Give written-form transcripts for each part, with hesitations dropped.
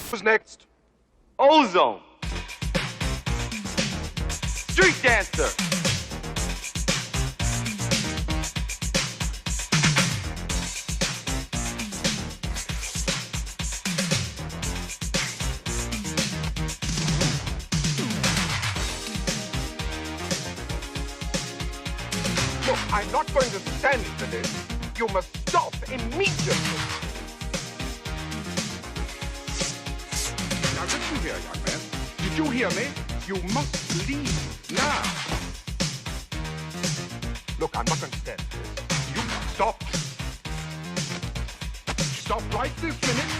Who's next? Ozone. Street Dancer. Look, I'm not going to stand for this. You must stop immediately. Now listen here, young man. Did you hear me? You must leave now. Look, I'm not going to stand for this. You must stop. Stop right this minute.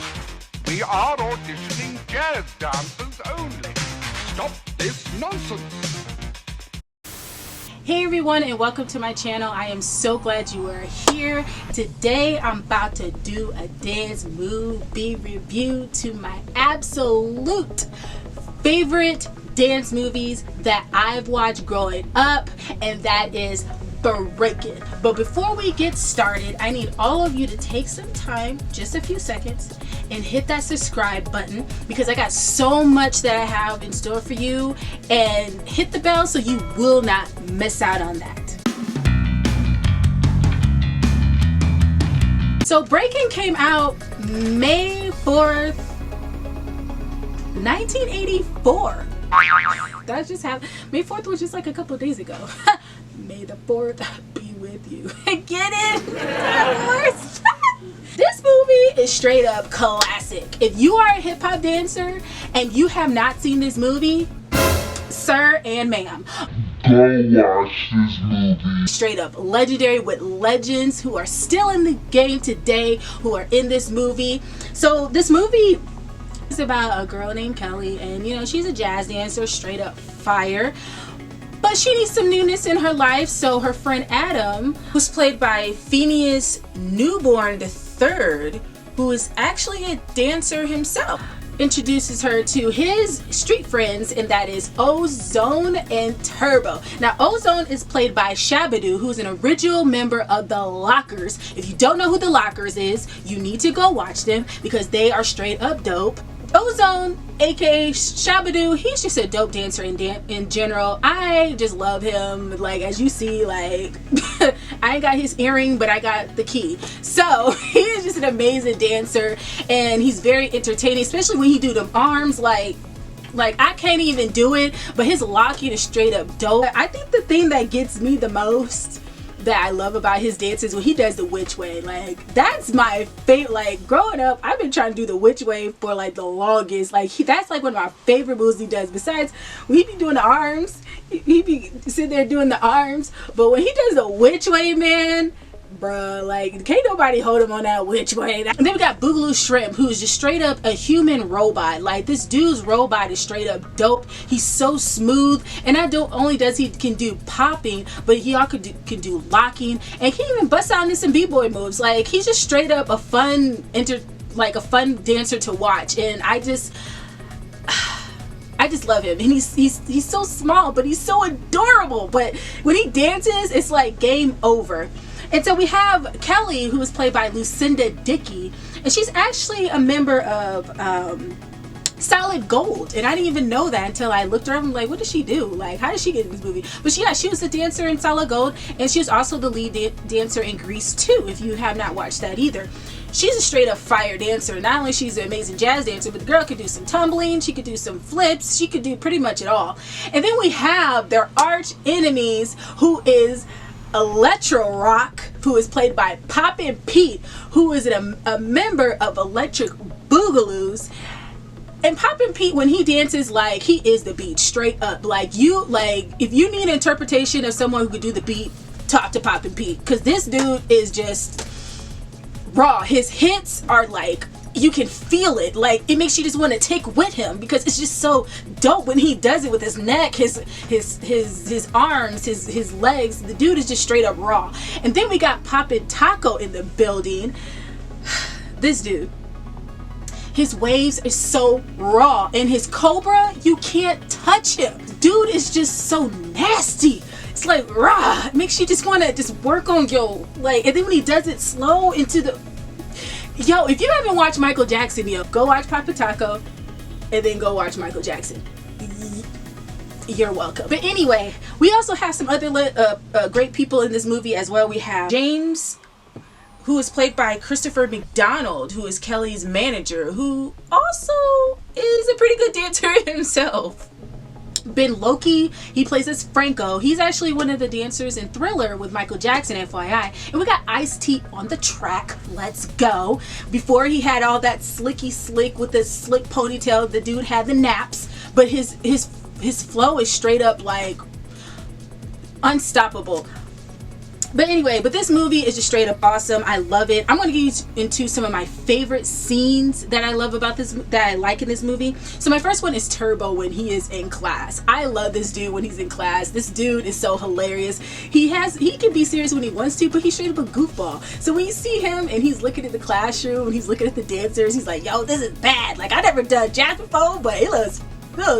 We are auditioning jazz dancers only. Stop this nonsense. Hey everyone, and welcome to my channel. I am so glad you are here. Today I'm about to do a dance movie review to my absolute favorite dance movies that I've watched growing up, and that is Breakin. But before we get started, I need all of you to take some time, just a few seconds, and hit that subscribe button, because I got so much that I have in store for you, and hit the bell so you will not miss out on that. So Breakin came out May 4th, 1984. That just happened. May 4th was just like a couple of days ago. May the 4th be with you. Get it? This movie is straight up classic. If you are a hip hop dancer and you have not seen this movie, sir and ma'am, go watch this movie. Straight up legendary, with legends who are still in the game today who are in this movie. So this movie is about a girl named Kelly, and you know, she's a jazz dancer, straight up fire. But she needs some newness in her life, so her friend Adam, who's played by Phineas Newborn III, who is actually a dancer himself, introduces her to his street friends, and that is Ozone and Turbo. Now, Ozone is played by Shabadoo, who's an original member of the Lockers. If you don't know who the Lockers is, you need to go watch them, because they are straight up dope. Ozone, aka Shabadoo, he's just a dope dancer in general. I just love him. Like, as you see, like I ain't got his earring, but I got the key. So he is just an amazing dancer, and he's very entertaining, especially when he do them arms. Like I can't even do it, but his locking is straight up dope. I think the thing that gets me the most that I love about his dances when he does the witch way. Like, that's my favorite. Like, growing up, I've been trying to do the witch way for like the longest. Like, that's like one of my favorite moves he does. Besides, when he be doing the arms, he be sitting there doing the arms, but when he does the witch way, man, bruh, like, can't nobody hold him on that witch way. And then we got Boogaloo Shrimp, who's just straight up a human robot. Like, this dude's robot is straight up dope. He's so smooth, and not only does he can do popping, but he also can do locking, and he even busts out into some b-boy moves. Like, he's just straight up a fun dancer to watch, and I just love him. And he's so small, but he's so adorable. But when he dances, it's like game over. And so we have Kelly, who is played by Lucinda Dickey, and she's actually a member of Solid Gold, and I didn't even know that until I looked her up. I'm like, what does she do? Like, how did she get in this movie? But yeah, she was a dancer in Solid Gold, and she was also the lead dancer in Grease 2, if you have not watched that either. She's a straight up fire dancer. Not only she's an amazing jazz dancer, but the girl could do some tumbling, she could do some flips, she could do pretty much it all. And then we have their arch enemies, who is Electro Rock, who is played by Poppin Pete, who is a member of Electric Boogaloos. And Poppin Pete, when he dances, like, he is the beat, straight up. Like, if you need an interpretation of someone who could do the beat, talk to Poppin Pete, because this dude is just raw. His hits are like, you can feel it. Like, it makes you just want to take with him, because it's just so dope when he does it with his neck, his arms, his legs. The dude is just straight up raw. And then we got Poppin Taco in the building. This dude, his waves is so raw, and his cobra, you can't touch him. Dude is just so nasty. It's like raw. It makes you just want to just work on your, like, and then when he does it slow into the, yo, if you haven't watched Michael Jackson, yo, go watch Poppin Taco. and then go watch Michael Jackson. You're welcome. But anyway, we also have some other great people in this movie as well. We have James, who is played by Christopher McDonald, who is Kelly's manager, who also is a pretty good dancer himself. Ben Lockin, he plays as Franco. He's actually one of the dancers in Thriller with Michael Jackson, FYI. And we got Ice-T on the track. Let's go. Before he had all that slicky slick with the slick ponytail, the dude had the naps, but his flow is straight up like unstoppable. But anyway, this movie is just straight up awesome. I love it. I'm going to get into some of my favorite scenes that I love about this, that I like in this movie. So my first one is Turbo when he is in class. I love this dude when he's in class. This dude is so hilarious. He can be serious when he wants to, but he's straight up a goofball. So when you see him and he's looking at the classroom and he's looking at the dancers, he's like, yo, this is bad. Like, I never done jazz before, but it looks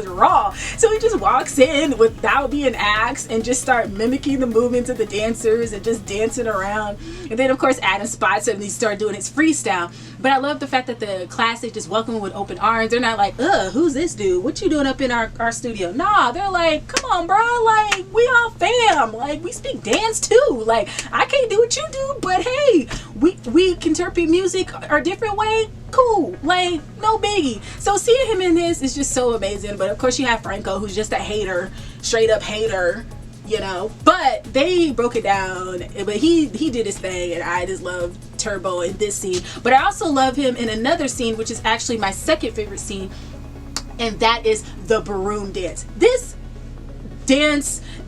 raw. So he just walks in without being asked and just start mimicking the movements of the dancers and just dancing around. And then of course Adam spots him and he started doing his freestyle. But I love the fact that the class, they just welcome him with open arms. They're not like, who's this dude? What you doing up in our studio? Nah, they're like, come on, bro. Like, we all fam. Like, we speak dance too. Like, I can't do what you do, but hey, we can interpret music our different way. Cool. Like, no biggie. So seeing him in this is just so amazing. But of course you have Franco, who's just a hater, straight up hater, you know. But they broke it down. But he did his thing, and I just love Turbo in this scene. But I also love him in another scene, which is actually my second favorite scene, and that is the broom dance. This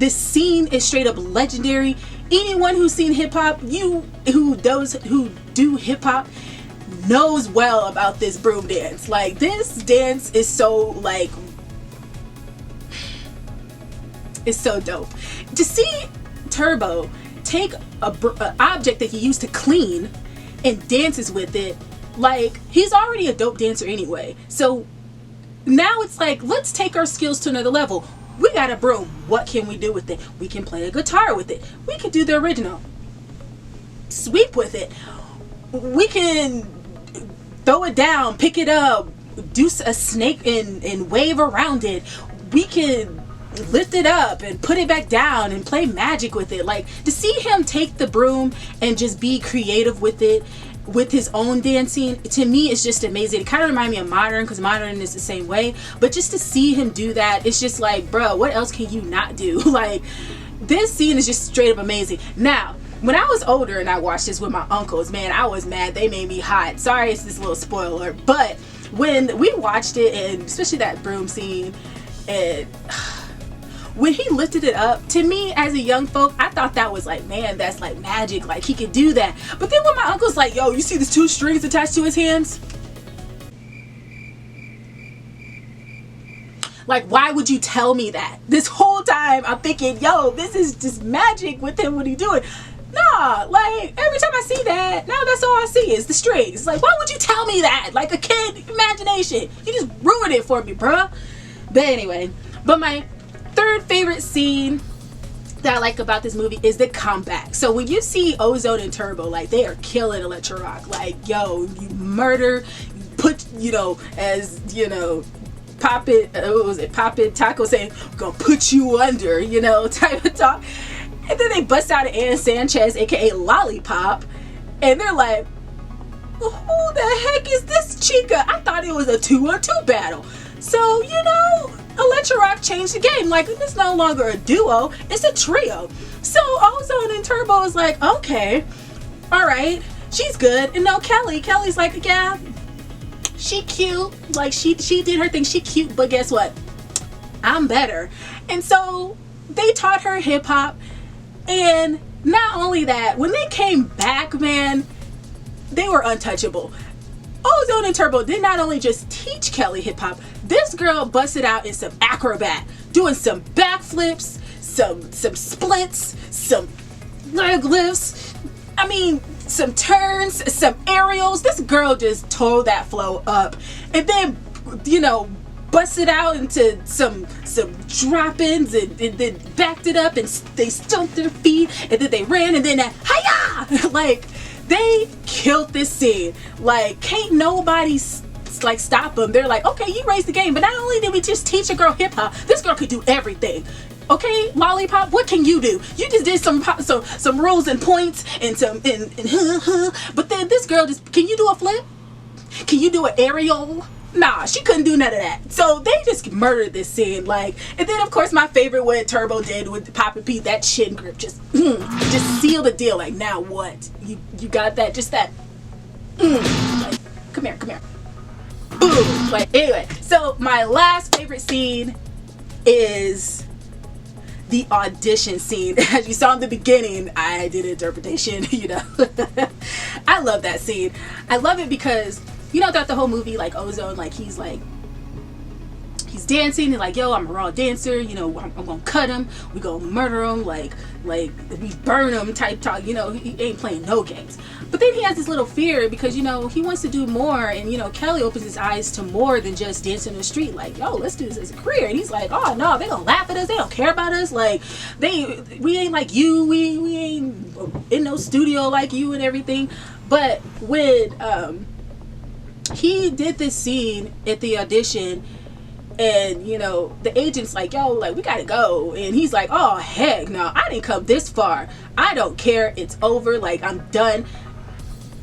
scene is straight up legendary. Anyone who's seen hip-hop, those who do hip-hop, knows well about this broom dance. Like, this dance is so, like, it's so dope. To see Turbo take an object that he used to clean and dances with it, like, he's already a dope dancer anyway. So now it's like, let's take our skills to another level. We got a broom. What can we do with it? We can play a guitar with it. We can do the original. Sweep with it. We can throw it down, pick it up, do a snake and wave around it. We can lift it up and put it back down and play magic with it. Like, to see him take the broom and just be creative with it, with his own dancing, to me is just amazing. It kind of reminds me of Modern, because Modern is the same way. But just to see him do that, it's just like, bro, what else can you not do? Like, this scene is just straight up amazing. Now, when I was older and I watched this with my uncles, man, I was mad. They made me hot. Sorry, it's this little spoiler. But when we watched it, and especially that broom scene, and when he lifted it up, to me as a young folk, I thought that was like, man, that's like magic. Like, he could do that. But then when my uncle's like, yo, you see these two strings attached to his hands? Like, why would you tell me that? This whole time I'm thinking, yo, this is just magic with him. What are you doing? Nah, like, every time I see that, now that's all I see is the strings. Like, why would you tell me that? Like a kid imagination. You just ruined it for me, bruh. But anyway, but my third favorite scene that I like about this movie is the comeback. So when you see Ozone and Turbo, like, they are killing Electro Rock. Like, yo, you murder, you put, you know, as, you know, Poppin, what was it, Poppin Taco saying, we're gonna put you under, you know, type of talk. And then they bust out Ann Sanchez, aka Lollipop, and they're like, who the heck is this chica? I thought it was a 2-on-2 battle. So, you know, Electro Rock changed the game. Like, it's no longer a duo, it's a trio. So Ozone and Turbo is like, okay, all right, she's good. And no, Kelly's like, yeah, she cute. Like, she did her thing, she cute, but guess what? I'm better. And so they taught her hip hop. And not only that, when they came back, man, they were untouchable. Ozone and Turbo did not only just teach Kelly hip hop, this girl busted out in some acrobat, doing some backflips, some splits, some leg lifts, I mean, some turns, some aerials. This girl just tore that flow up. And then, you know, busted out into some drop-ins and then backed it up, and they stumped their feet, and then they ran, and then that hi-ya! Like, they killed this scene. Like, can't nobody parents like stop them. They're like, okay, you raised the game, but not only did we just teach a girl hip hop, this girl could do everything. Okay, Lollipop, what can you do? You just did some rules and points and but then this girl just, can you do a flip? Can you do an aerial? Nah, she couldn't do none of that. So they just murdered this scene, like. And then of course my favorite, what Turbo did with Poppin Pete, that chin grip, just seal the deal. Like, now what? You got that? Just that. Like, come here. Boom. Like, anyway. So my last favorite scene is the audition scene. As you saw in the beginning, I did interpretation. You know, I love that scene. I love it because, you know, throughout the whole movie, like, Ozone, like, he's dancing and like, yo, I'm a raw dancer, you know, I'm gonna cut him, we gonna murder him, like we burn him type talk, you know, he ain't playing no games. But then he has this little fear because, you know, he wants to do more, and, you know, Kelly opens his eyes to more than just dancing in the street, like, yo, let's do this as a career. And he's like, oh no, they gonna laugh at us, they don't care about us, like, we ain't like you, we ain't in no studio like you and everything. But when he did this scene at the audition, and, you know, the agent's like, yo, like, we gotta go. And he's like, oh, heck no, I didn't come this far. I don't care. It's over. Like, I'm done.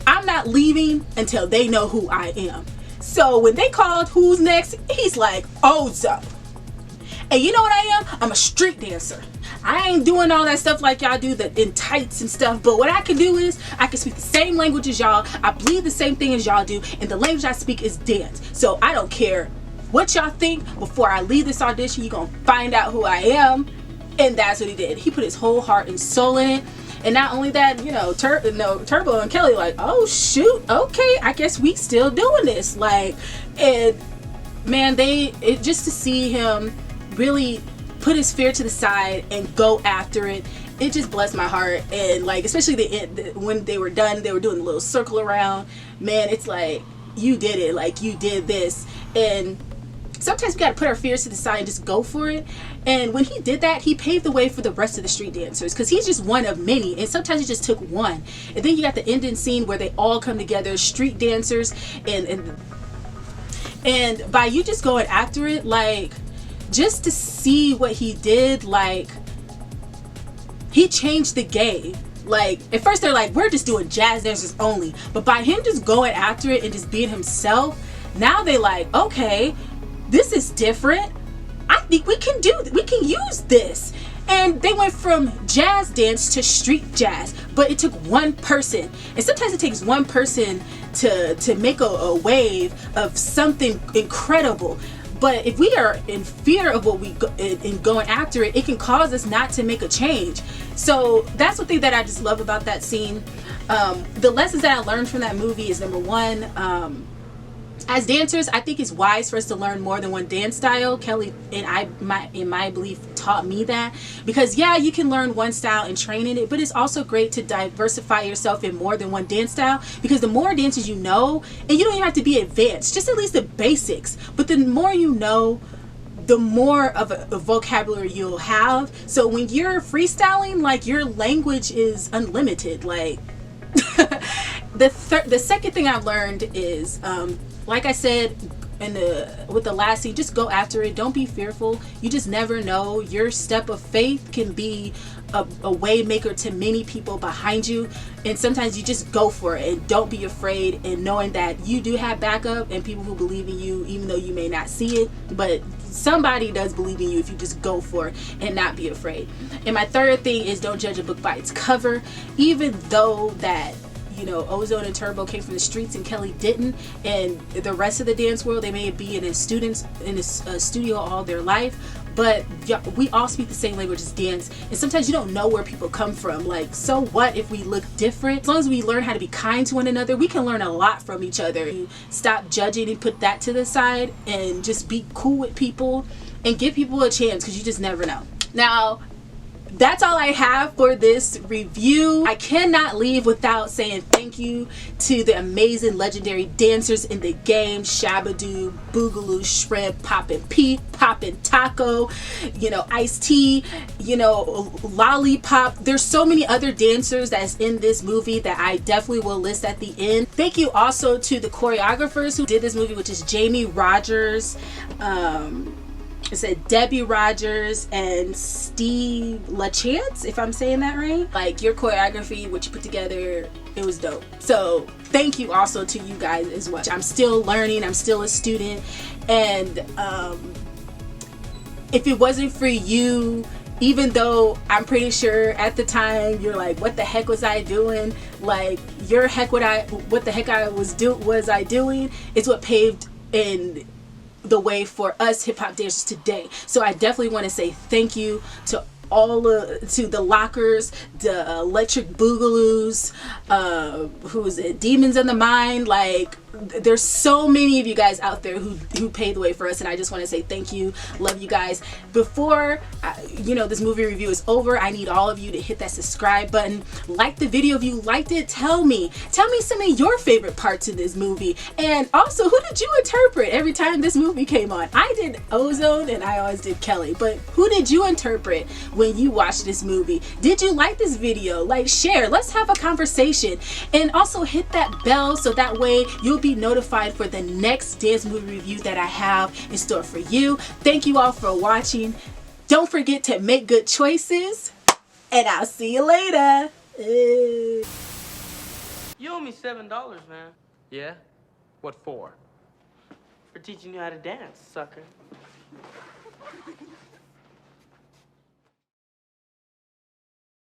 I'm not leaving until they know who I am. So when they called who's next, he's like, Ozo. And you know what I am? I'm a street dancer. I ain't doing all that stuff like y'all do, in tights and stuff. But what I can do is, I can speak the same language as y'all. I believe the same thing as y'all do. And the language I speak is dance. So I don't care what y'all think. Before I leave this audition, you're gonna find out who I am. And that's what he did. He put his whole heart and soul in it. And not only that, you know, Turbo and Kelly like, oh shoot, okay, I guess we still doing this. Like, and man, just to see him really put his fear to the side and go after it, it just blessed my heart. And like, especially when they were done, they were doing a little circle around, man, it's like, you did it, like, you did this. And sometimes we got to put our fears to the side and just go for it. And when he did that, he paved the way for the rest of the street dancers, because he's just one of many, and sometimes it just took one. And then you got the ending scene where they all come together, street dancers, and by you just going after it, like, just to see what he did, like, he changed the game. Like, at first they're like, we're just doing jazz dancers only, but by him just going after it and just being himself, now they like, okay, this is different. I think we can use this. And they went from jazz dance to street jazz, but it took one person. And sometimes it takes one person to make a wave of something incredible. But if we are in fear of what in going after it, it can cause us not to make a change. So that's one thing that I just love about that scene. The lessons that I learned from that movie is, number one, as dancers, I think it's wise for us to learn more than one dance style. Kelly and in my belief, taught me that, because yeah, you can learn one style and train in it, but it's also great to diversify yourself in more than one dance style, because the more dances you know, and you don't even have to be advanced, just at least the basics, but the more you know, the more of a vocabulary you'll have. So when you're freestyling, like, your language is unlimited. Like, the second thing I've learned is, like I said with the last scene, just go after it. Don't be fearful. You just never know. Your step of faith can be a way maker to many people behind you, and sometimes you just go for it and don't be afraid, and knowing that you do have backup and people who believe in you, even though you may not see it, but somebody does believe in you if you just go for it and not be afraid. And my third thing is, don't judge a book by its cover. Even though that, you know, Ozone and Turbo came from the streets and Kelly didn't, and the rest of the dance world, they may be in a studio all their life, but we all speak the same language as dance. And sometimes you don't know where people come from. Like, so what if we look different? As long as we learn how to be kind to one another, we can learn a lot from each other. Stop judging and put that to the side, and just be cool with people and give people a chance, because you just never know. Now, that's all I have for this review. I cannot leave without saying thank you to the amazing legendary dancers in the game. Shabadoo, Boogaloo, Shrimp, Poppin P, Poppin Taco, you know, Ice T, you know, Lollipop. There's so many other dancers that's in this movie that I definitely will list at the end. Thank you also to the choreographers who did this movie, which is Jamie Rogers, it said Debbie Rogers and Steve LaChance, if I'm saying that right. Like, your choreography, what you put together, it was dope. So thank you also to you guys as well. I'm still learning, I'm still a student, and if it wasn't for you, even though I'm pretty sure at the time you're like, what the heck was I doing? Like, what the heck I was doing is what paved in the way for us hip-hop dancers today. So I definitely want to say thank you to to the Lockers, the Electric Boogaloos, who's it, Demons in the Mind. Like, there's so many of you guys out there who paved the way for us, and I just want to say thank you. Love you guys. Before you know, this movie review is over, I need all of you to hit that subscribe button, like the video if you liked it. Tell me some of your favorite parts of this movie, and also, who did you interpret every time this movie came on? I did Ozone and I always did Kelly, but who did you interpret when you watched this movie? Did you like this video? Like, share, let's have a conversation, and also hit that bell so that way you'll be notified for the next dance movie review that I have in store for you. Thank you all for watching. Don't forget to make good choices, and I'll see you later. You owe me $7, man. Yeah? What for? For teaching you how to dance, sucker.